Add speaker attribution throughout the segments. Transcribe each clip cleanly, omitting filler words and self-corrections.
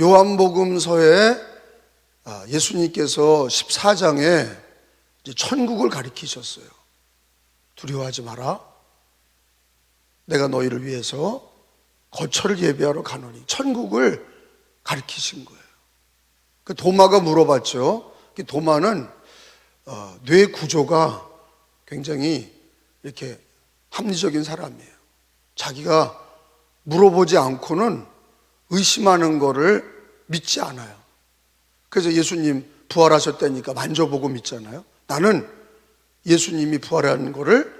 Speaker 1: 요한복음서에 예수님께서 14장에 천국을 가리키셨어요. 두려워하지 마라. 내가 너희를 위해서 거처를 예비하러 가노니. 천국을 가리키신 거예요. 그 도마가 물어봤죠. 도마는 뇌 구조가 굉장히 이렇게 합리적인 사람이에요. 자기가 물어보지 않고는 의심하는 거를 믿지 않아요. 그래서 예수님 부활하셨다니까 만져보고 믿잖아요. 나는 예수님이 부활하는 거를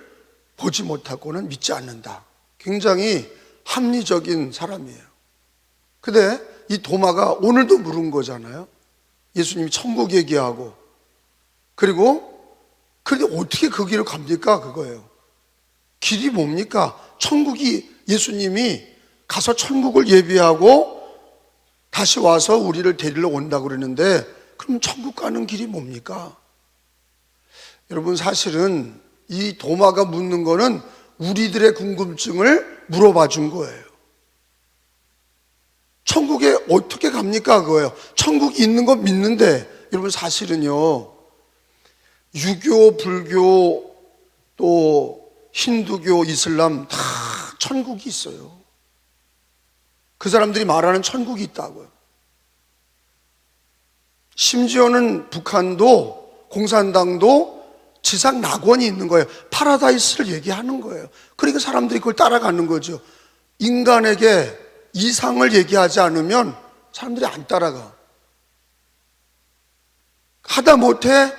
Speaker 1: 보지 못하고는 믿지 않는다. 굉장히 합리적인 사람이에요. 근데 이 도마가 오늘도 물은 거잖아요. 예수님이 천국 얘기하고, 그리고 그런데 어떻게 그 길을 갑니까? 그거예요. 길이 뭡니까? 천국이, 예수님이 가서 천국을 예비하고 다시 와서 우리를 데리러 온다고 그러는데, 그럼 천국 가는 길이 뭡니까? 여러분, 사실은 이 도마가 묻는 거는 우리들의 궁금증을 물어봐 준 거예요. 천국에 어떻게 갑니까? 그거예요. 천국이 있는 거 믿는데, 여러분 사실은요, 유교, 불교, 또 힌두교, 이슬람 다 천국이 있어요. 그 사람들이 말하는 천국이 있다고요. 심지어는 북한도, 공산당도 지상 낙원이 있는 거예요. 파라다이스를 얘기하는 거예요. 그러니까 사람들이 그걸 따라가는 거죠. 인간에게 이상을 얘기하지 않으면 사람들이 안 따라가. 하다못해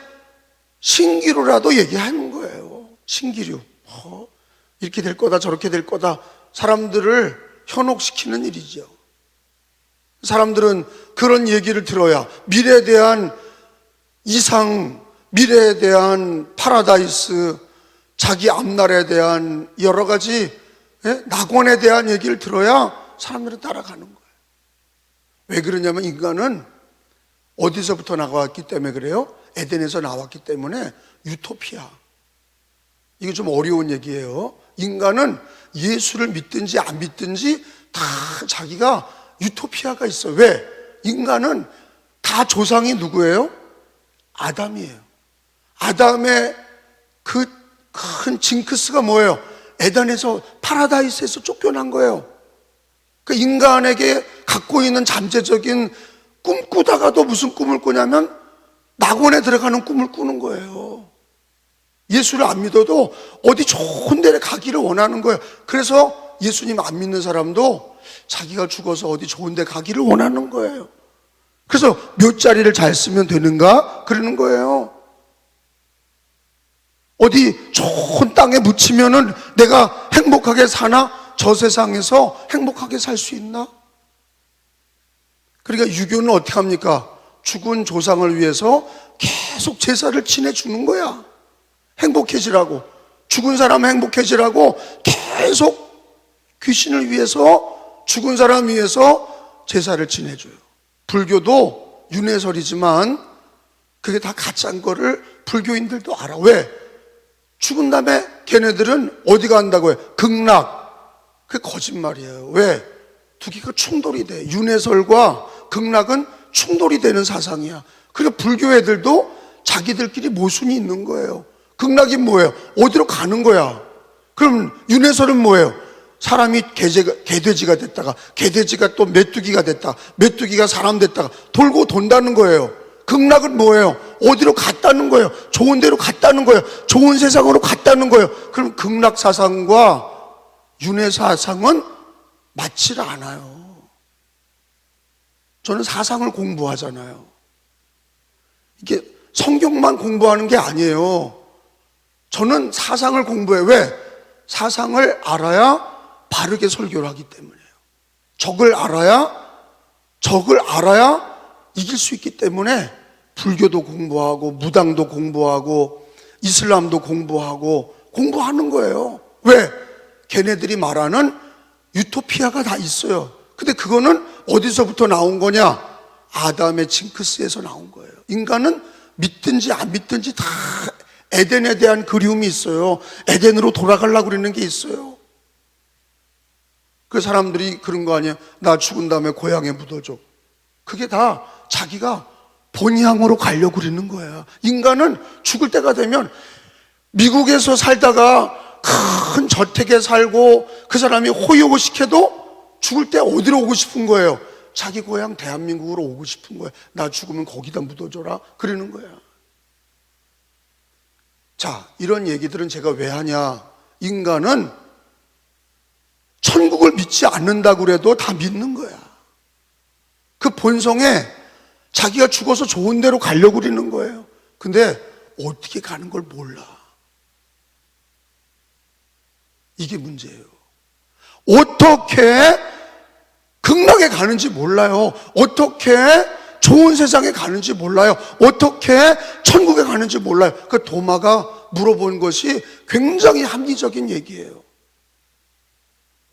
Speaker 1: 신기루라도 얘기하는 거예요. 신기루. 이렇게 될 거다, 저렇게 될 거다. 사람들을 현혹시키는 일이죠. 사람들은 그런 얘기를 들어야 미래에 대한 이상, 미래에 대한 파라다이스, 자기 앞날에 대한 여러 가지 낙원에 대한 얘기를 들어야 사람들은 따라가는 거예요. 왜 그러냐면 인간은 어디서부터 나왔기 때문에 그래요? 에덴에서 나왔기 때문에. 유토피아. 이게 좀 어려운 얘기예요. 인간은 예수를 믿든지 안 믿든지 다 자기가 유토피아가 있어요. 왜? 인간은 다 조상이 누구예요? 아담이에요. 아담의 그 큰 징크스가 뭐예요? 에덴에서, 파라다이스에서 쫓겨난 거예요. 그 인간에게 갖고 있는 잠재적인, 꿈꾸다가도 무슨 꿈을 꾸냐면 낙원에 들어가는 꿈을 꾸는 거예요. 예수를 안 믿어도 어디 좋은 데를 가기를 원하는 거예요. 그래서 예수님 안 믿는 사람도 자기가 죽어서 어디 좋은 데 가기를 원하는 거예요. 그래서 몇 자리를 잘 쓰면 되는가? 그러는 거예요. 어디 좋은 땅에 묻히면은 내가 행복하게 사나? 저 세상에서 행복하게 살 수 있나? 그러니까 유교는 어떻게 합니까? 죽은 조상을 위해서 계속 제사를 지내주는 거야. 행복해지라고. 죽은 사람 행복해지라고 계속 귀신을 위해서, 죽은 사람 위해서 제사를 지내줘요. 불교도 윤회설이지만 그게 다 가짜인 거를 불교인들도 알아. 왜? 죽은 다음에 걔네들은 어디 간다고 해요? 극락. 그게 거짓말이에요. 왜? 두 개가 충돌이 돼. 윤회설과 극락은 충돌이 되는 사상이야. 그러니까 불교 애들도 자기들끼리 모순이 있는 거예요. 극락이 뭐예요? 어디로 가는 거야. 그럼 윤회설은 뭐예요? 사람이 개돼지가 됐다가, 개돼지가 또 메뚜기가 됐다, 메뚜기가 사람 됐다가 돌고 돈다는 거예요. 극락은 뭐예요? 어디로 갔다는 거예요. 좋은 데로 갔다는 거예요. 좋은 세상으로 갔다는 거예요. 그럼 극락 사상과 윤회 사상은 맞지를 않아요. 저는 사상을 공부하잖아요. 이게 성경만 공부하는 게 아니에요. 저는 사상을 공부해요. 왜? 사상을 알아야 바르게 설교를 하기 때문이에요. 적을 알아야 이길 수 있기 때문에 불교도 공부하고, 무당도 공부하고, 이슬람도 공부하는 거예요. 왜? 걔네들이 말하는 유토피아가 다 있어요. 근데 그거는 어디서부터 나온 거냐? 아담의 징크스에서 나온 거예요. 인간은 믿든지 안 믿든지 다 에덴에 대한 그리움이 있어요. 에덴으로 돌아가려고 그러는 게 있어요. 그 사람들이 그런 거 아니에요? 나 죽은 다음에 고향에 묻어줘. 그게 다 자기가 본향으로 가려고 그러는 거야. 인간은 죽을 때가 되면 미국에서 살다가 큰 저택에 살고 그 사람이 호의호식해도 죽을 때 어디로 오고 싶은 거예요? 자기 고향 대한민국으로 오고 싶은 거예요. 나 죽으면 거기다 묻어줘라 그러는 거야. 자, 이런 얘기들은 제가 왜 하냐? 인간은 천국을 믿지 않는다고 그래도 다 믿는 거야. 그 본성에 자기가 죽어서 좋은 데로 가려고 그러는 거예요. 근데 어떻게 가는 걸 몰라. 이게 문제예요. 어떻게 극락에 가는지 몰라요. 어떻게 좋은 세상에 가는지 몰라요. 어떻게 천국에 가는지 몰라요. 그 도마가 물어본 것이 굉장히 합리적인 얘기예요.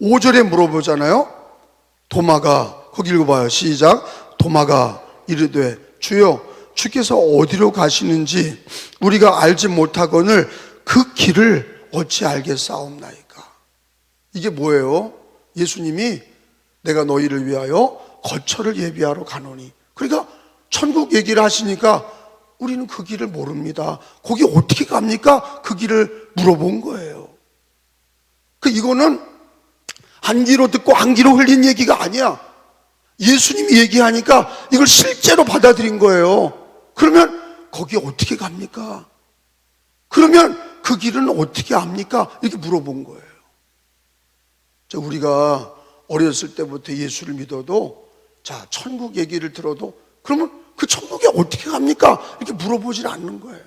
Speaker 1: 5절에 물어보잖아요. 도마가, 거기 읽어봐요. 시작. 도마가 이르되 주여 주께서 어디로 가시는지 우리가 알지 못하거늘 그 길을 어찌 알겠사옵나이까. 이게 뭐예요? 예수님이 내가 너희를 위하여 거처를 예비하러 가노니. 그러니까 천국 얘기를 하시니까 우리는 그 길을 모릅니다. 거기 어떻게 갑니까? 그 길을 물어본 거예요. 이거는 한 귀로 듣고 한 귀로 흘린 얘기가 아니야. 예수님이 얘기하니까 이걸 실제로 받아들인 거예요. 그러면 거기 어떻게 갑니까? 그러면 그 길은 어떻게 압니까? 이렇게 물어본 거예요. 우리가 어렸을 때부터 예수를 믿어도 자, 천국 얘기를 들어도 그러면 그 천국에 어떻게 갑니까? 이렇게 물어보질 않는 거예요.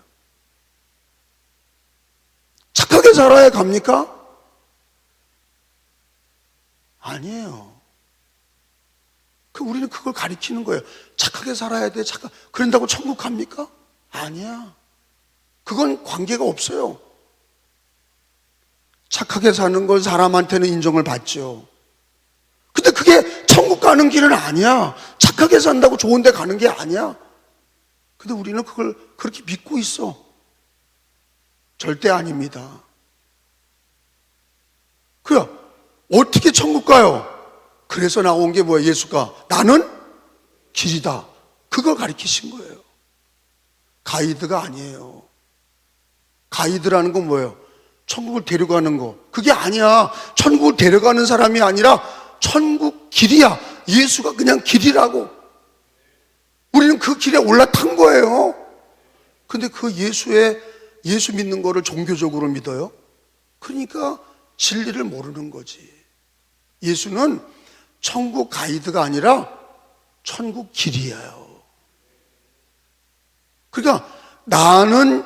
Speaker 1: 착하게 살아야 갑니까? 아니에요. 우리는 그걸 가리키는 거예요. 착하게 살아야 돼. 그런다고 천국 갑니까? 아니야. 그건 관계가 없어요. 착하게 사는 건 사람한테는 인정을 받죠. 근데 그게 천국 가는 길은 아니야. 착하게 산다고 좋은 데 가는 게 아니야. 근데 우리는 그걸 그렇게 믿고 있어. 절대 아닙니다. 어떻게 천국 가요? 그래서 나온 게 뭐예요? 예수가 나는 길이다. 그걸 가리키신 거예요. 가이드가 아니에요. 가이드라는 건 뭐예요? 천국을 데려가는 거. 그게 아니야. 천국을 데려가는 사람이 아니라 천국 길이야. 예수가 그냥 길이라고. 우리는 그 길에 올라탄 거예요. 근데 그 예수 믿는 거를 종교적으로 믿어요? 그러니까 진리를 모르는 거지. 예수는 천국 가이드가 아니라 천국 길이에요. 그러니까 나는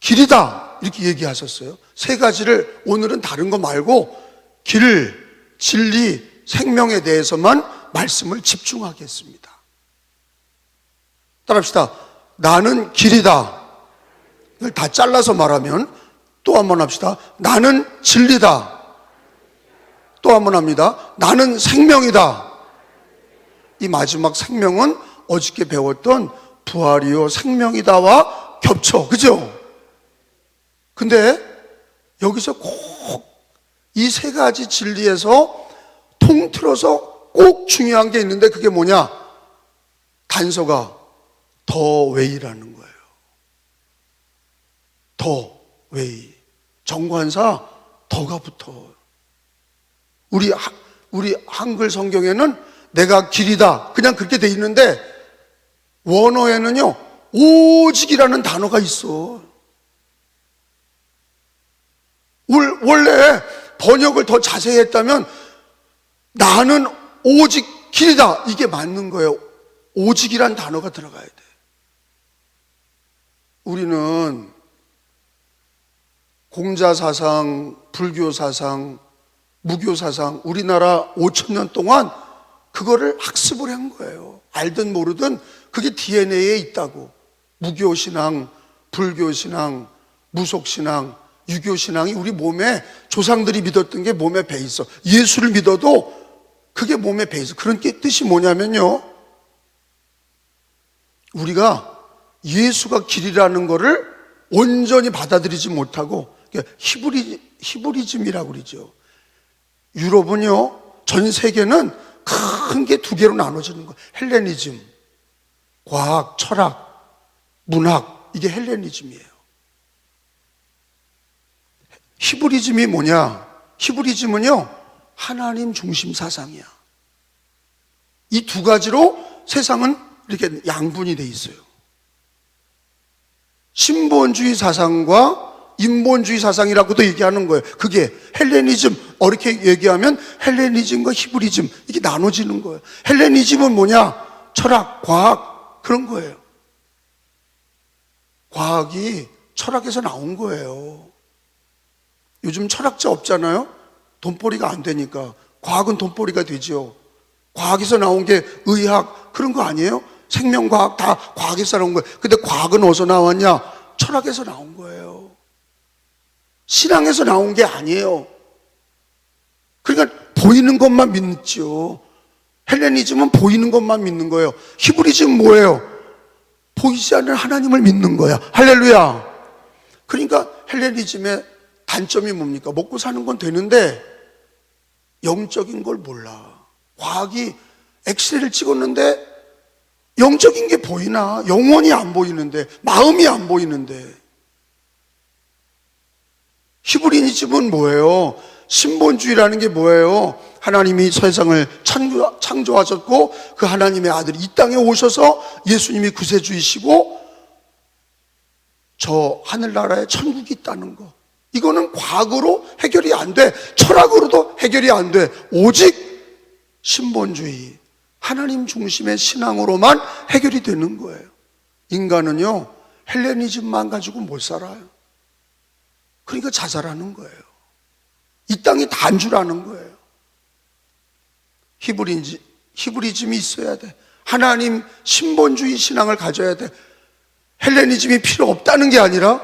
Speaker 1: 길이다 이렇게 얘기하셨어요. 세 가지를 오늘은 다른 거 말고 길, 진리, 생명에 대해서만 말씀을 집중하겠습니다. 따라합시다. 나는 길이다. 이걸 다 잘라서 말하면 또 한 번 합시다. 나는 진리다. 또 한 번 합니다. 나는 생명이다. 이 마지막 생명은 어저께 배웠던 부활이요 생명이다와 겹쳐. 그죠? 근데 여기서 꼭 이 세 가지 진리에서 통틀어서 꼭 중요한 게 있는데 그게 뭐냐? 단서가 더 웨이라는 거예요. 더 웨이. 정관사 더가 붙어. 우리 한글 성경에는 내가 길이다 그냥 그렇게 돼 있는데 원어에는요 오직이라는 단어가 있어. 원래 번역을 더 자세히 했다면 나는 오직 길이다 이게 맞는 거예요. 오직이란 단어가 들어가야 돼. 우리는 공자사상, 불교사상, 무교사상 우리나라 5,000년 동안 그거를 학습을 한 거예요. 알든 모르든 그게 DNA에 있다고. 무교신앙, 불교신앙, 무속신앙, 유교신앙이 우리 몸에 조상들이 믿었던 게 몸에 배 있어. 예수를 믿어도 그게 몸에 배 있어. 그런 게 뜻이 뭐냐면요, 우리가 예수가 길이라는 거를 온전히 받아들이지 못하고 히브리즘이라고 그러죠. 유럽은요 전 세계는 큰 게 두 개로 나눠지는 거예요. 헬레니즘, 과학, 철학, 문학, 이게 헬레니즘이에요. 히브리즘이 뭐냐? 히브리즘은요, 하나님 중심 사상이야. 이 두 가지로 세상은 이렇게 양분이 돼 있어요. 신본주의 사상과 인본주의 사상이라고도 얘기하는 거예요. 그게 헬레니즘, 어렵게 얘기하면 헬레니즘과 히브리즘, 이게 나눠지는 거예요. 헬레니즘은 뭐냐? 철학, 과학, 그런 거예요. 과학이 철학에서 나온 거예요. 요즘 철학자 없잖아요? 돈벌이가 안 되니까. 과학은 돈벌이가 되죠. 과학에서 나온 게 의학, 그런 거 아니에요? 생명과학 다 과학에서 나온 거예요. 근데 과학은 어디서 나왔냐? 철학에서 나온 거예요. 신앙에서 나온 게 아니에요. 그러니까 보이는 것만 믿죠. 헬레니즘은 보이는 것만 믿는 거예요. 히브리즘은 뭐예요? 보이지 않는 하나님을 믿는 거야. 할렐루야. 그러니까 헬레니즘의 단점이 뭡니까? 먹고 사는 건 되는데 영적인 걸 몰라. 과학이 엑스레이를 찍었는데 영적인 게 보이나? 영혼이 안 보이는데, 마음이 안 보이는데. 히브리즘은 뭐예요? 신본주의라는 게 뭐예요? 하나님이 세상을 창조하셨고 그 하나님의 아들이 이 땅에 오셔서 예수님이 구세주이시고 저 하늘나라에 천국이 있다는 거. 이거는 과학으로 해결이 안 돼. 철학으로도 해결이 안 돼. 오직 신본주의, 하나님 중심의 신앙으로만 해결이 되는 거예요. 인간은요, 헬레니즘만 가지고 못 살아요. 그러니까 자살하는 거예요. 이 땅이 단 줄 아는 거예요. 히브리즘이 있어야 돼. 하나님 신본주의 신앙을 가져야 돼. 헬레니즘이 필요 없다는 게 아니라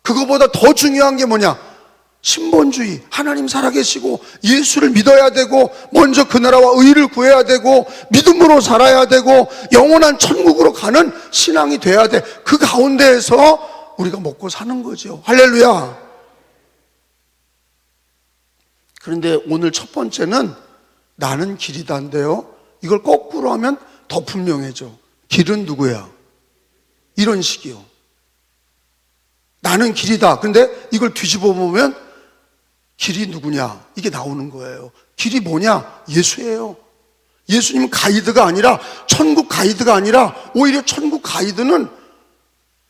Speaker 1: 그거보다 더 중요한 게 뭐냐? 신본주의, 하나님 살아계시고 예수를 믿어야 되고 먼저 그 나라와 의를 구해야 되고 믿음으로 살아야 되고 영원한 천국으로 가는 신앙이 돼야 돼. 그 가운데에서 우리가 먹고 사는 거죠. 할렐루야. 그런데 오늘 첫 번째는 나는 길이다인데요, 이걸 거꾸로 하면 더 분명해져. 길은 누구야? 이런 식이요. 나는 길이다. 근데 이걸 뒤집어 보면 길이 누구냐? 이게 나오는 거예요. 길이 뭐냐? 예수예요. 예수님은 가이드가 아니라, 천국 가이드가 아니라 오히려 천국 가이드는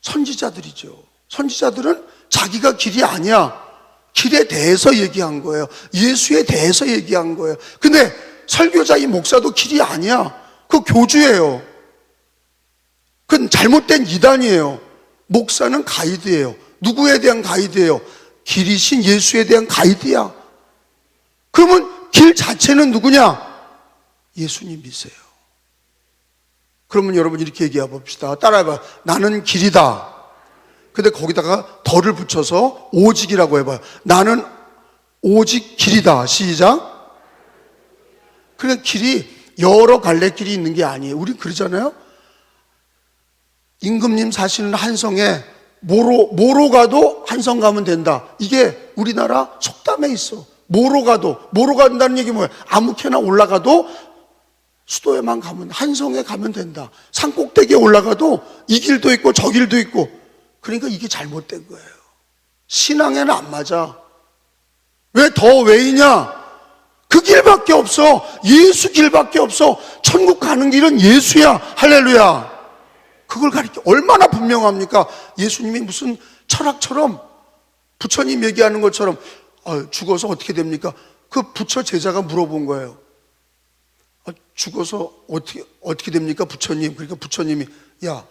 Speaker 1: 선지자들이죠. 선지자들은 자기가 길이 아니야. 길에 대해서 얘기한 거예요. 예수에 대해서 얘기한 거예요. 근데 설교자 이 목사도 길이 아니야. 그거 교주예요. 그건 잘못된 이단이에요. 목사는 가이드예요. 누구에 대한 가이드예요? 길이신 예수에 대한 가이드야. 그러면 길 자체는 누구냐? 예수님이세요. 그러면 여러분 이렇게 얘기해 봅시다. 따라해봐요. 나는 길이다. 근데 거기다가 덜을 붙여서 오직이라고 해봐요. 나는 오직 길이다. 시작. 그러니까 길이 여러 갈래 길이 있는 게 아니에요. 우리 그러잖아요. 임금님 사시는 한성에 모로 가도 한성 가면 된다. 이게 우리나라 속담에 있어. 모로 간다는 얘기 뭐예요? 아무렇게나 올라가도 수도에만 가면, 한성에 가면 된다. 산 꼭대기에 올라가도 이 길도 있고 저 길도 있고. 그러니까 이게 잘못된 거예요. 신앙에는 안 맞아. 왜 더 왜이냐? 그 길밖에 없어. 예수 길밖에 없어. 천국 가는 길은 예수야. 할렐루야. 그걸 가르쳐. 얼마나 분명합니까? 예수님이 무슨 철학처럼, 부처님 얘기하는 것처럼 죽어서 어떻게 됩니까? 그 부처 제자가 물어본 거예요. 죽어서 어떻게 됩니까? 부처님. 그러니까 부처님이, 야,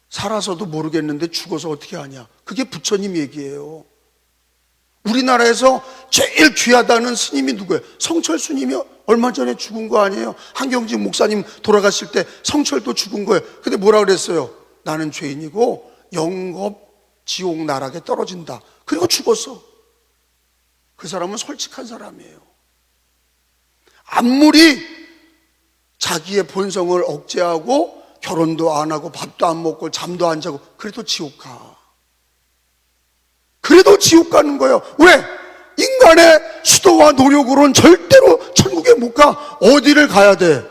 Speaker 1: 살아서도 모르겠는데 죽어서 어떻게 하냐. 그게 부처님 얘기예요. 우리나라에서 제일 귀하다는 스님이 누구예요? 성철 스님이 얼마 전에 죽은 거 아니에요? 한경직 목사님 돌아가실 때 성철도 죽은 거예요. 근데 뭐라 그랬어요? 나는 죄인이고 영겁 지옥 나락에 떨어진다. 그리고 죽었어. 그 사람은 솔직한 사람이에요. 아무리 자기의 본성을 억제하고 결혼도 안 하고 밥도 안 먹고 잠도 안 자고 그래도 지옥 가. 그래도 지옥 가는 거예요. 왜? 인간의 수도와 노력으로는 절대로 천국에 못 가. 어디를 가야 돼?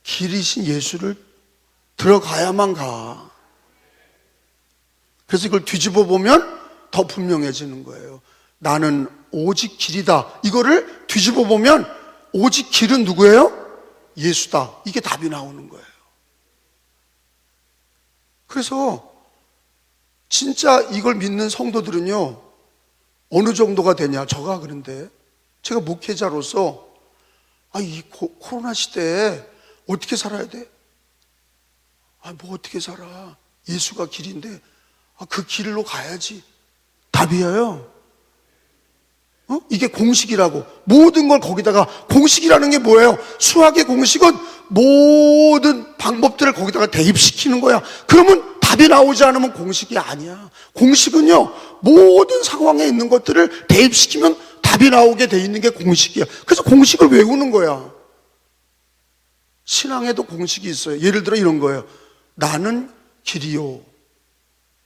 Speaker 1: 길이신 예수를 들어가야만 가. 그래서 이걸 뒤집어 보면 더 분명해지는 거예요. 나는 오직 길이다. 이거를 뒤집어 보면 오직 길은 누구예요? 예수다. 이게 답이 나오는 거예요. 그래서 진짜 이걸 믿는 성도들은요, 어느 정도가 되냐? 저가 그런데 제가 목회자로서 이 코로나 시대에 어떻게 살아야 돼? 뭐 어떻게 살아? 예수가 길인데 그 길로 가야지. 답이에요. 이게 공식이라고. 모든 걸 거기다가, 공식이라는 게 뭐예요? 수학의 공식은 모든 방법들을 거기다가 대입시키는 거야. 그러면 답이 나오지 않으면 공식이 아니야. 공식은요, 모든 상황에 있는 것들을 대입시키면 답이 나오게 돼 있는 게 공식이야. 그래서 공식을 외우는 거야. 신앙에도 공식이 있어요. 예를 들어 이런 거예요. 나는 길이요,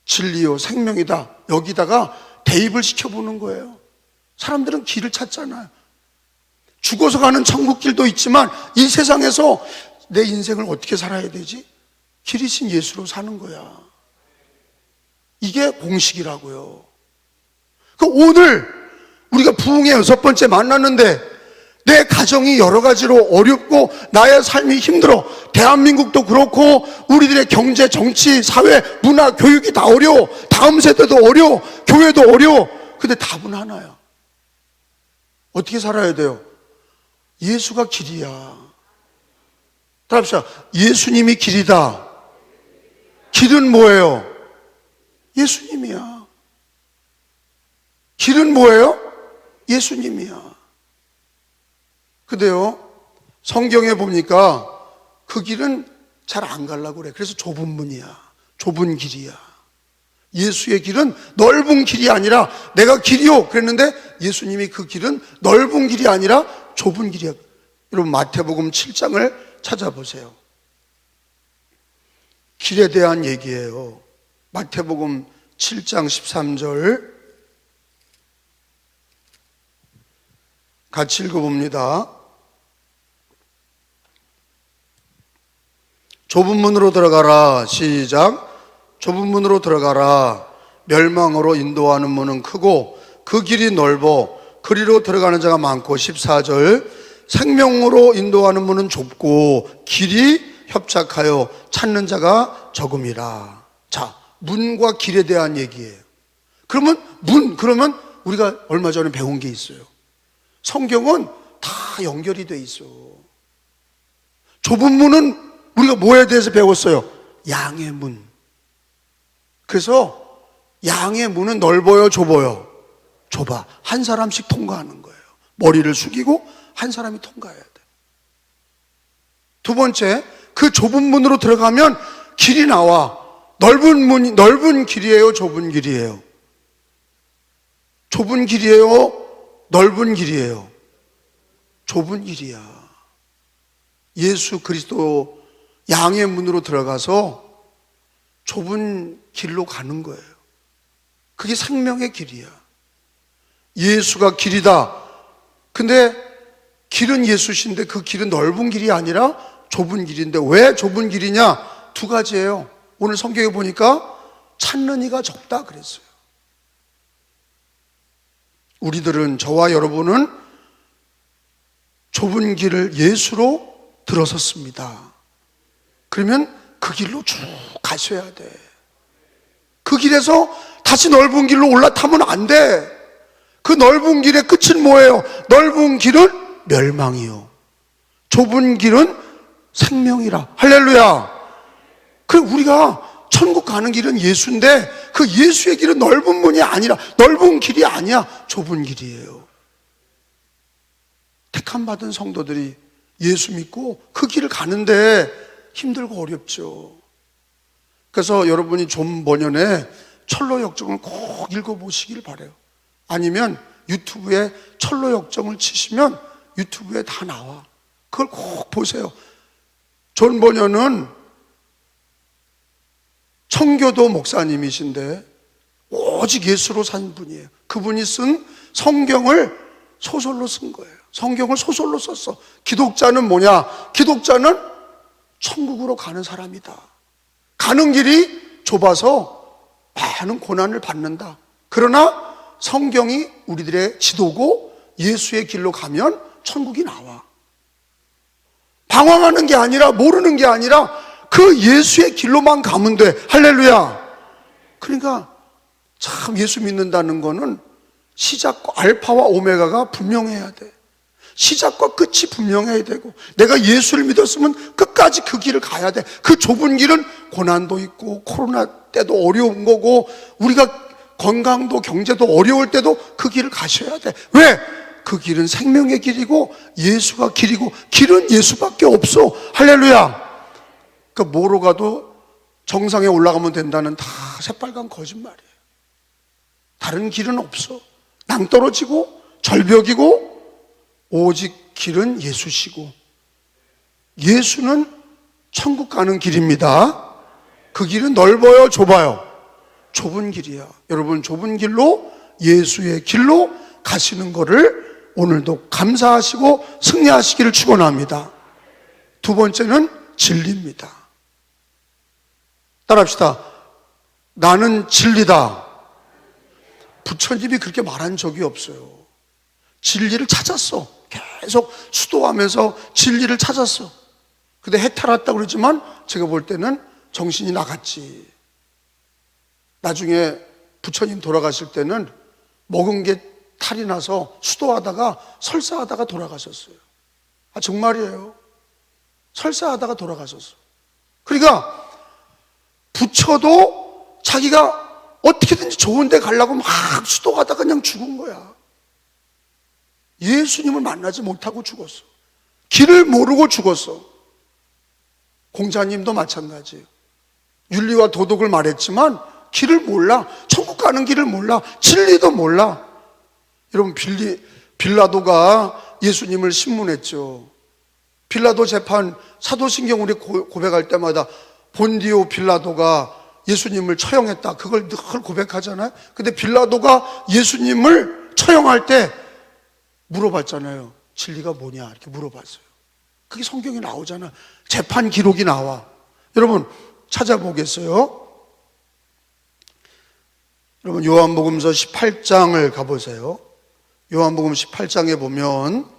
Speaker 1: 진리요, 생명이다. 여기다가 대입을 시켜보는 거예요. 사람들은 길을 찾잖아요. 죽어서 가는 천국 길도 있지만 이 세상에서 내 인생을 어떻게 살아야 되지? 길이신 예수로 사는 거야. 이게 공식이라고요. 오늘 우리가 부흥의 6번째 만났는데 내 가정이 여러 가지로 어렵고 나의 삶이 힘들어. 대한민국도 그렇고 우리들의 경제, 정치, 사회, 문화, 교육이 다 어려워. 다음 세대도 어려워. 교회도 어려워. 근데 답은 하나야. 어떻게 살아야 돼요? 예수가 길이야. 답시다. 예수님이 길이다. 길은 뭐예요? 예수님이야. 길은 뭐예요? 예수님이야. 근데요, 성경에 보니까 그 길은 잘 안 가려고 그래. 그래서 좁은 문이야. 좁은 길이야. 예수의 길은 넓은 길이 아니라 내가 길이요 그랬는데 예수님이 그 길은 넓은 길이 아니라 좁은 길이야. 여러분 마태복음 7장을 찾아보세요. 길에 대한 얘기예요. 마태복음 7장 13절 같이 읽어봅니다. 좁은 문으로 들어가라. 시작. 좁은 문으로 들어가라. 멸망으로 인도하는 문은 크고 그 길이 넓어 그리로 들어가는 자가 많고. 14절. 생명으로 인도하는 문은 좁고 길이 협착하여 찾는 자가 적음이라. 자, 문과 길에 대한 얘기예요. 그러면 우리가 얼마 전에 배운 게 있어요. 성경은 다 연결이 돼 있어. 좁은 문은 우리가 뭐에 대해서 배웠어요? 양의 문. 그래서 양의 문은 넓어요, 좁아요? 좁아. 한 사람씩 통과하는 거예요. 머리를 숙이고 한 사람이 통과해야 돼. 두 번째, 그 좁은 문으로 들어가면 길이 나와. 넓은 길이에요, 좁은 길이에요? 좁은 길이에요, 넓은 길이에요? 좁은 길이야. 예수 그리스도 양의 문으로 들어가서 좁은 길로 가는 거예요. 그게 생명의 길이야. 예수가 길이다. 근데 길은 예수신데 그 길은 넓은 길이 아니라 좁은 길인데 왜 좁은 길이냐? 두 가지예요. 오늘 성경에 보니까 찾는 이가 적다 그랬어요. 우리들은, 저와 여러분은 좁은 길을 예수로 들어섰습니다. 그러면 그 길로 쭉 가셔야 돼. 그 길에서 다시 넓은 길로 올라타면 안 돼. 그 넓은 길의 끝은 뭐예요? 넓은 길은 멸망이요, 좁은 길은 생명이라. 할렐루야. 그 우리가 천국 가는 길은 예수인데 그 예수의 길은 넓은 문이 아니라, 넓은 길이 아니야, 좁은 길이에요. 택함 받은 성도들이 예수 믿고 그 길을 가는데 힘들고 어렵죠. 그래서 여러분이 존 번연의 철로 역정을 꼭 읽어보시길 바라요. 아니면 유튜브에 철로 역정을 치시면 유튜브에 다 나와. 그걸 꼭 보세요. 존 번연은 청교도 목사님이신데 오직 예수로 산 분이에요. 그분이 쓴 성경을 소설로 쓴 거예요. 성경을 소설로 썼어. 기독자는 뭐냐? 기독자는 천국으로 가는 사람이다. 가는 길이 좁아서 많은 고난을 받는다. 그러나 성경이 우리들의 지도고 예수의 길로 가면 천국이 나와. 방황하는 게 아니라, 모르는 게 아니라 그 예수의 길로만 가면 돼. 할렐루야. 그러니까 참 예수 믿는다는 거는 시작과 알파와 오메가가 분명해야 돼. 시작과 끝이 분명해야 되고, 내가 예수를 믿었으면 끝까지 그 길을 가야 돼. 그 좁은 길은 고난도 있고 코로나 때도 어려운 거고, 우리가 건강도 경제도 어려울 때도 그 길을 가셔야 돼. 왜? 그 길은 생명의 길이고 예수가 길이고, 길은 예수밖에 없어. 할렐루야. 그러니까 뭐로 가도 정상에 올라가면 된다는 다 새빨간 거짓말이에요. 다른 길은 없어. 낭떠러지고 절벽이고, 오직 길은 예수시고, 예수는 천국 가는 길입니다. 그 길은 넓어요, 좁아요? 좁은 길이야. 여러분, 좁은 길로, 예수의 길로 가시는 거를 오늘도 감사하시고 승리하시기를 축원합니다. 두 번째는 진리입니다. 따라합시다. 나는 진리다. 부처님이 그렇게 말한 적이 없어요. 진리를 찾았어. 계속 수도하면서 진리를 찾았어. 근데 해탈했다고 그러지만 제가 볼 때는 정신이 나갔지. 나중에 부처님 돌아가실 때는 먹은 게 탈이 나서 수도하다가 설사하다가 돌아가셨어요. 아, 정말이에요. 설사하다가 돌아가셨어. 그러니까 부처도 자기가 어떻게든지 좋은 데 가려고 막 수도하다가 그냥 죽은 거야. 예수님을 만나지 못하고 죽었어. 길을 모르고 죽었어. 공자님도 마찬가지예요. 윤리와 도덕을 말했지만 길을 몰라. 천국 가는 길을 몰라. 진리도 몰라. 여러분, 빌라도가 예수님을 신문했죠. 빌라도 재판, 사도신경 우리 고백할 때마다 본디오 빌라도가 예수님을 처형했다, 그걸 늘 고백하잖아요. 근데 빌라도가 예수님을 처형할 때 물어봤잖아요. 진리가 뭐냐 이렇게 물어봤어요. 그게 성경에 나오잖아요. 재판 기록이 나와. 여러분 찾아보겠어요? 여러분 요한복음서 18장을 가보세요. 요한복음 18장에 보면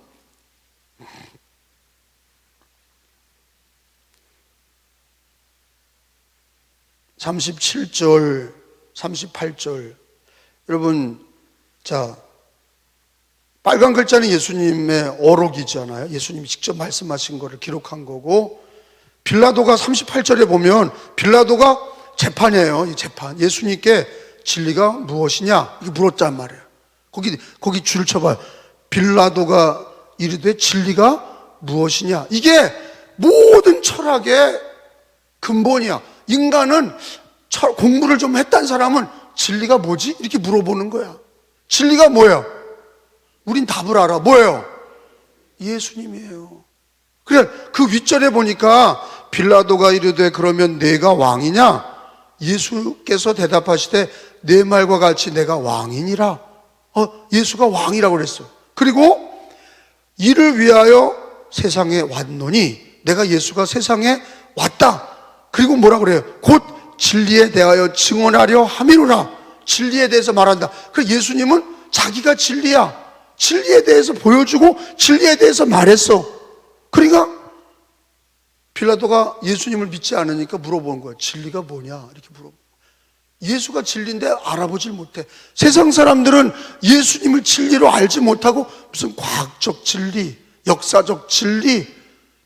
Speaker 1: (37절) (38절) 여러분, 자, 빨간 글자는 예수님의 어록이잖아요. 예수님이 직접 말씀하신 거를 기록한 거고, 빌라도가 38절에 보면 빌라도가 재판이에요. 이 재판. 예수님께 진리가 무엇이냐 이렇게 물었단 말이에요. 거기 줄을 쳐봐요. 빌라도가 이르되 진리가 무엇이냐. 이게 모든 철학의 근본이야. 인간은 공부를 좀 했다는 사람은 진리가 뭐지? 이렇게 물어보는 거야. 진리가 뭐야? 우린 답을 알아. 뭐예요? 예수님이에요. 그래, 그 윗절에 보니까 빌라도가 이르되 그러면 내가 왕이냐? 예수께서 대답하시되 내 말과 같이 내가 왕이니라. 예수가 왕이라고 그랬어요. 그리고 이를 위하여 세상에 왔노니, 내가 예수가 세상에 왔다. 그리고 뭐라 그래요? 곧 진리에 대하여 증언하려 함이로라. 진리에 대해서 말한다. 그래서 예수님은 자기가 진리야. 진리에 대해서 보여주고 진리에 대해서 말했어. 그러니까 빌라도가 예수님을 믿지 않으니까 물어보는 거야. 진리가 뭐냐? 이렇게 물어보고. 예수가 진리인데 알아보질 못해. 세상 사람들은 예수님을 진리로 알지 못하고 무슨 과학적 진리, 역사적 진리,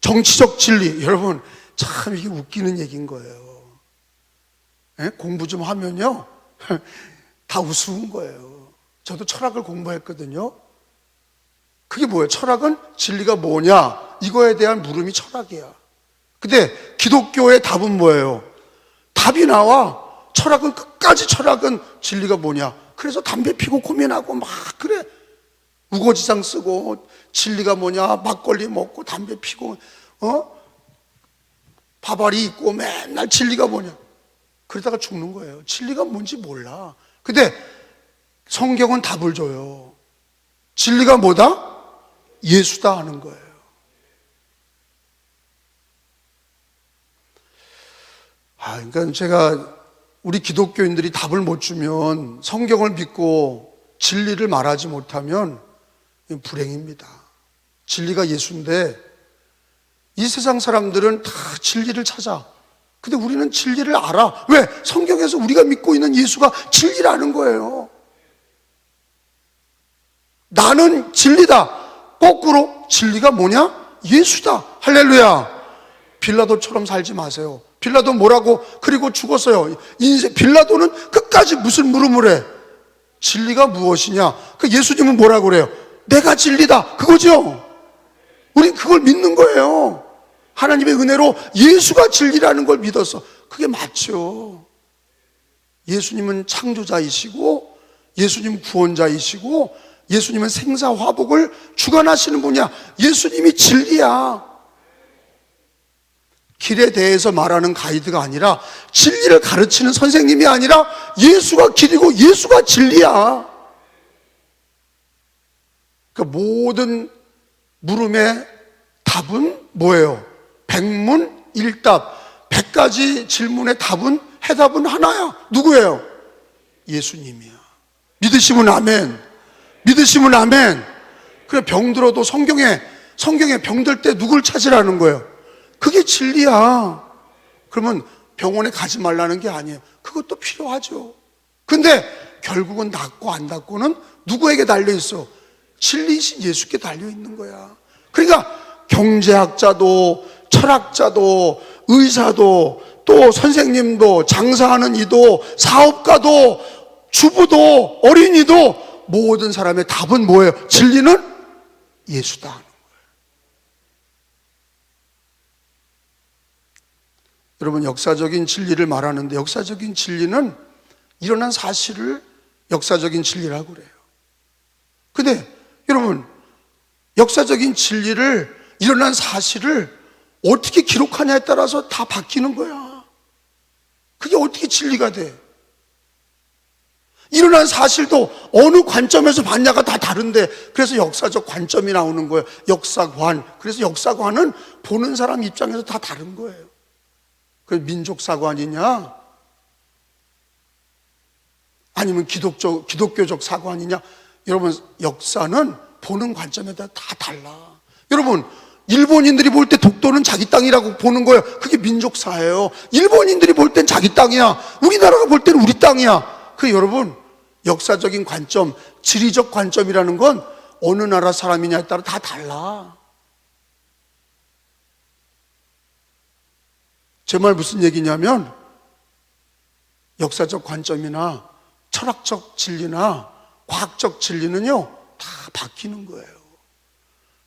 Speaker 1: 정치적 진리. 여러분 참 이게 웃기는 얘기인 거예요. 공부 좀 하면요 다 우스운 거예요. 저도 철학을 공부했거든요. 그게 뭐예요? 철학은 진리가 뭐냐 이거에 대한 물음이 철학이야. 근데 기독교의 답은 뭐예요? 답이 나와. 철학은 끝까지 철학은 진리가 뭐냐. 그래서 담배 피고 고민하고 막 그래. 우거지상 쓰고 진리가 뭐냐, 막걸리 먹고 담배 피고 바바리 입고 맨날 진리가 뭐냐. 그러다가 죽는 거예요. 진리가 뭔지 몰라. 근데 성경은 답을 줘요. 진리가 뭐다? 예수다 하는 거예요. 그러니까 제가 우리 기독교인들이 답을 못 주면, 성경을 믿고 진리를 말하지 못하면 불행입니다. 진리가 예수인데 이 세상 사람들은 다 진리를 찾아. 근데 우리는 진리를 알아. 왜? 성경에서 우리가 믿고 있는 예수가 진리라는 거예요. 나는 진리다. 거꾸로 진리가 뭐냐? 예수다. 할렐루야. 빌라도처럼 살지 마세요. 빌라도 뭐라고? 그리고 죽었어요. 빌라도는 끝까지 무슨 물음을 해? 진리가 무엇이냐? 그 예수님은 뭐라고 그래요? 내가 진리다. 그거죠. 우린 그걸 믿는 거예요. 하나님의 은혜로 예수가 진리라는 걸 믿었어. 그게 맞죠. 예수님은 창조자이시고, 예수님은 구원자이시고, 예수님은 생사화복을 주관하시는 분이야. 예수님이 진리야. 길에 대해서 말하는 가이드가 아니라, 진리를 가르치는 선생님이 아니라 예수가 길이고 예수가 진리야. 그 모든 물음의 답은 뭐예요? 백문일답. 100가지 질문의 답은, 해답은 하나야. 누구예요? 예수님이야. 믿으시면 아멘. 믿으시면 아멘. 그래, 병들어도 성경에 병들 때 누굴 찾으라는 거예요? 그게 진리야. 그러면 병원에 가지 말라는 게 아니에요. 그것도 필요하죠. 근데 결국은 낫고 안 낫고는 누구에게 달려있어? 진리이신 예수께 달려있는 거야. 그러니까 경제학자도 철학자도 의사도 또 선생님도 장사하는 이도 사업가도 주부도 어린이도 모든 사람의 답은 뭐예요? 진리는 예수다 하는 거예요. 여러분, 역사적인 진리를 말하는데, 역사적인 진리는 일어난 사실을 역사적인 진리라고 그래요. 근데 여러분, 역사적인 진리를, 일어난 사실을 어떻게 기록하냐에 따라서 다 바뀌는 거야. 그게 어떻게 진리가 돼? 일어난 사실도 어느 관점에서 봤냐가 다 다른데, 그래서 역사적 관점이 나오는 거예요. 역사관. 그래서 역사관은 보는 사람 입장에서 다 다른 거예요. 그게 민족사관이냐? 아니면 기독교적 사관이냐? 여러분, 역사는 보는 관점에 따라 다 달라. 여러분, 일본인들이 볼 때 독도는 자기 땅이라고 보는 거예요. 그게 민족사예요. 일본인들이 볼 땐 자기 땅이야. 우리나라가 볼 때는 우리 땅이야. 그 여러분, 역사적인 관점, 지리적 관점이라는 건 어느 나라 사람이냐에 따라 다 달라. 제 말 무슨 얘기냐면, 역사적 관점이나 철학적 진리나 과학적 진리는요, 다 바뀌는 거예요.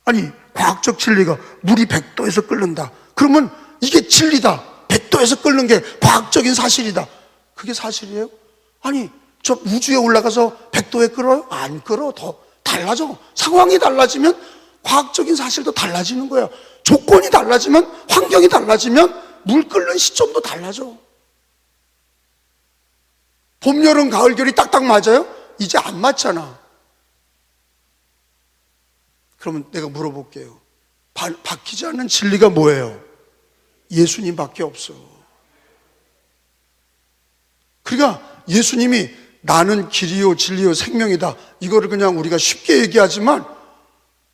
Speaker 1: 아니, 과학적 진리가 물이 100도에서 끓는다. 그러면 이게 진리다. 100도에서 끓는 게 과학적인 사실이다. 그게 사실이에요? 아니, 저 우주에 올라가서 100도에 끓어요? 안 끓어. 더 달라져. 상황이 달라지면 과학적인 사실도 달라지는 거예요. 조건이 달라지면, 환경이 달라지면 물 끓는 시점도 달라져. 봄, 여름, 가을, 겨울이 딱딱 맞아요? 이제 안 맞잖아. 그러면 내가 물어볼게요. 바뀌지 않는 진리가 뭐예요? 예수님밖에 없어. 그러니까 예수님이 나는 길이요 진리요 생명이다, 이거를 그냥 우리가 쉽게 얘기하지만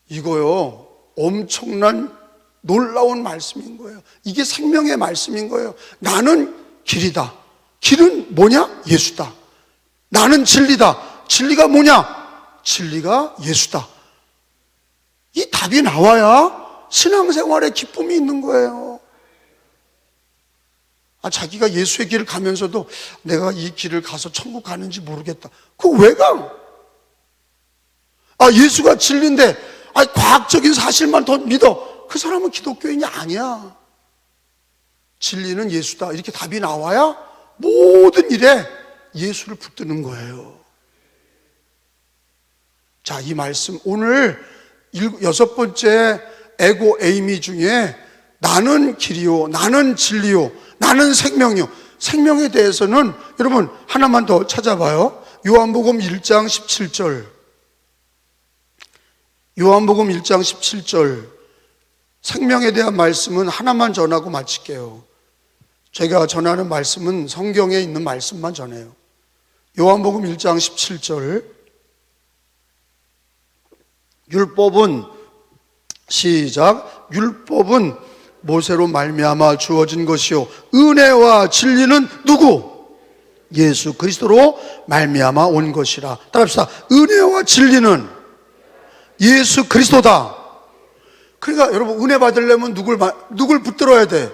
Speaker 1: 이거요, 엄청난 놀라운 말씀인 거예요. 이게 생명의 말씀인 거예요. 나는 길이다. 길은 뭐냐? 예수다. 나는 진리다. 진리가 뭐냐? 진리가 예수다. 이 답이 나와야 신앙생활에 기쁨이 있는 거예요. 자기가 예수의 길을 가면서도 내가 이 길을 가서 천국 가는지 모르겠다. 그거 왜 가? 예수가 진리인데 과학적인 사실만 더 믿어. 그 사람은 기독교인이 아니야. 진리는 예수다. 이렇게 답이 나와야 모든 일에 예수를 붙드는 거예요. 자, 이 말씀 오늘 6번째 에고 에이미 중에 나는 길이요, 나는 진리요, 나는 생명이요. 생명에 대해서는 여러분 하나만 더 찾아봐요. 요한복음 1장 17절. 요한복음 1장 17절 생명에 대한 말씀은 하나만 전하고 마칠게요. 제가 전하는 말씀은 성경에 있는 말씀만 전해요. 요한복음 1장 17절 율법은 시작 율법은 모세로 말미암아 주어진 것이요 은혜와 진리는 누구? 예수 그리스도로 말미암아 온 것이라. 따라합시다. 은혜와 진리는 예수 그리스도다. 그러니까 여러분 은혜 받으려면 누굴 붙들어야 돼?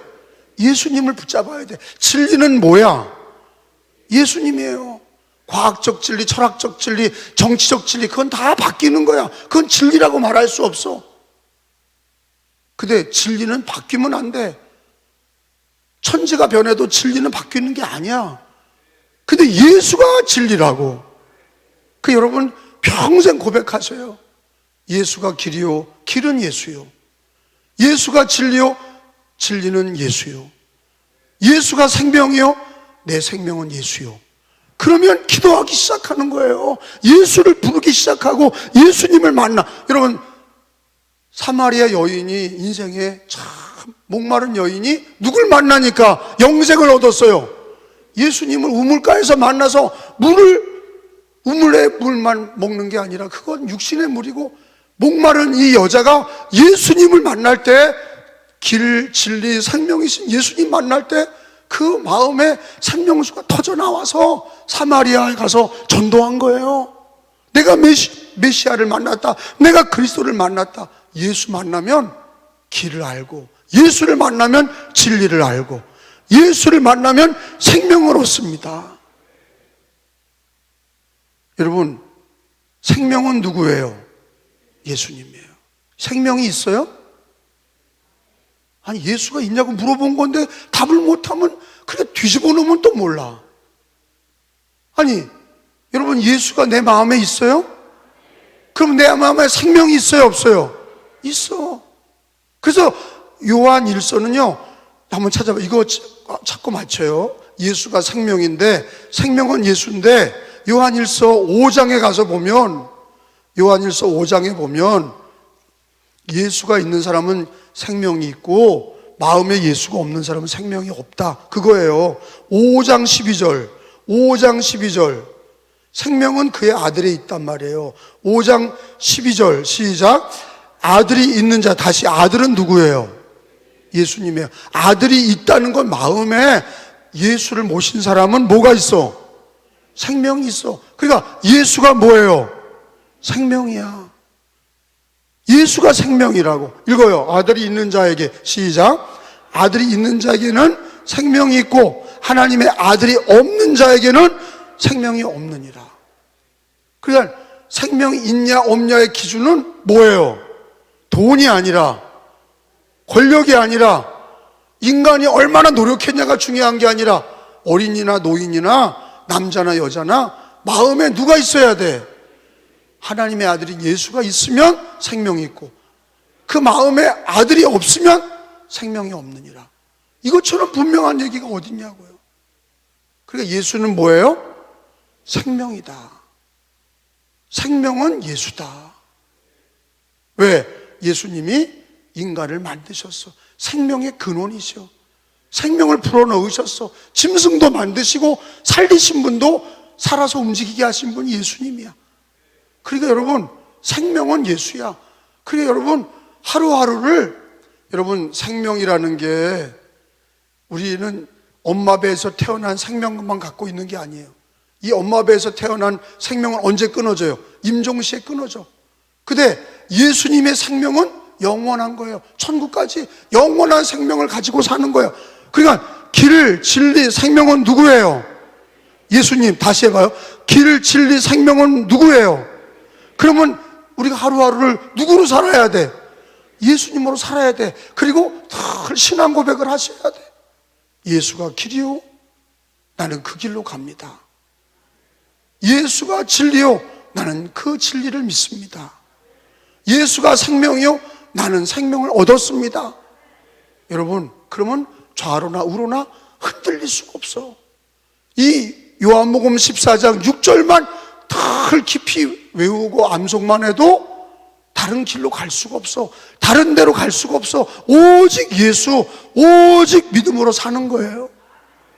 Speaker 1: 예수님을 붙잡아야 돼. 진리는 뭐야? 예수님이에요. 과학적 진리, 철학적 진리, 정치적 진리 그건 다 바뀌는 거야. 그건 진리라고 말할 수 없어. 근데 진리는 바뀌면 안 돼. 천지가 변해도 진리는 바뀌는 게 아니야. 근데 예수가 진리라고. 그 여러분 평생 고백하세요. 예수가 길이요 길은 예수요. 예수가 진리요 진리는 예수요. 예수가 생명이요 내 생명은 예수요. 그러면 기도하기 시작하는 거예요. 예수를 부르기 시작하고 예수님을 만나. 여러분 사마리아 여인이 인생에 참 목마른 여인이 누굴 만나니까 영생을 얻었어요? 예수님을 우물가에서 만나서 우물의 물만 먹는 게 아니라 그건 육신의 물이고, 목마른 이 여자가 예수님을 만날 때, 길, 진리, 생명이신 예수님 만날 때 그 마음에 생명수가 터져 나와서 사마리아에 가서 전도한 거예요. 내가 메시아를 만났다. 내가 그리스도를 만났다. 예수 만나면 길을 알고, 예수를 만나면 진리를 알고, 예수를 만나면 생명을 얻습니다. 여러분, 생명은 누구예요? 예수님이에요. 생명이 있어요? 아니, 예수가 있냐고 물어본 건데 답을 못하면 그냥 뒤집어 놓으면 또 몰라. 아니, 여러분, 예수가 내 마음에 있어요? 그럼 내 마음에 생명이 있어요, 없어요? 있어. 그래서 요한 1서는요, 한번 찾아봐. 이거 자꾸 맞춰요. 예수가 생명인데, 생명은 예수인데, 요한 1서 5장에 가서 보면, 요한 1서 5장에 보면, 예수가 있는 사람은 생명이 있고, 마음에 예수가 없는 사람은 생명이 없다. 그거예요. 5장 12절. 5장 12절. 생명은 그의 아들에 있단 말이에요. 5장 12절. 시작. 아들이 있는 자. 다시 아들은 누구예요? 예수님이에요. 아들이 있다는 건 마음에 예수를 모신 사람은 뭐가 있어? 생명이 있어. 그러니까 예수가 뭐예요? 생명이야. 예수가 생명이라고. 읽어요. 아들이 있는 자에게. 시작. 아들이 있는 자에게는 생명이 있고 하나님의 아들이 없는 자에게는 생명이 없느니라. 그러니까 생명이 있냐 없냐의 기준은 뭐예요? 돈이 아니라, 권력이 아니라, 인간이 얼마나 노력했냐가 중요한 게 아니라, 어린이나 노인이나 남자나 여자나 마음에 누가 있어야 돼? 하나님의 아들인 예수가 있으면 생명이 있고, 그 마음에 아들이 없으면 생명이 없느니라. 이것처럼 분명한 얘기가 어딨냐고요. 그러니까 예수는 뭐예요? 생명이다. 생명은 예수다. 왜? 예수님이 인간을 만드셨어. 생명의 근원이셔. 생명을 불어넣으셨어. 짐승도 만드시고 살리신 분도 살아서 움직이게 하신 분이 예수님이야. 그러니까 여러분, 생명은 예수야. 그러니까 여러분, 하루하루를, 여러분, 생명이라는 게 우리는 엄마 배에서 태어난 생명만 갖고 있는 게 아니에요. 이 엄마 배에서 태어난 생명은 언제 끊어져요? 임종시에 끊어져. 근데 예수님의 생명은 영원한 거예요. 천국까지 영원한 생명을 가지고 사는 거예요. 그러니까 길, 진리, 생명은 누구예요? 예수님. 다시 해봐요. 길, 진리, 생명은 누구예요? 그러면 우리가 하루하루를 누구로 살아야 돼? 예수님으로 살아야 돼. 그리고 늘 신앙 고백을 하셔야 돼. 예수가 길이요, 나는 그 길로 갑니다. 예수가 진리요, 나는 그 진리를 믿습니다. 예수가 생명이요, 나는 생명을 얻었습니다. 여러분, 그러면 좌로나 우로나 흔들릴 수가 없어. 이 요한복음 14장 6절만 늘 깊이 외우고 암송만 해도 다 다른 길로 갈 수가 없어. 다른 데로 갈 수가 없어. 오직 예수, 오직 믿음으로 사는 거예요.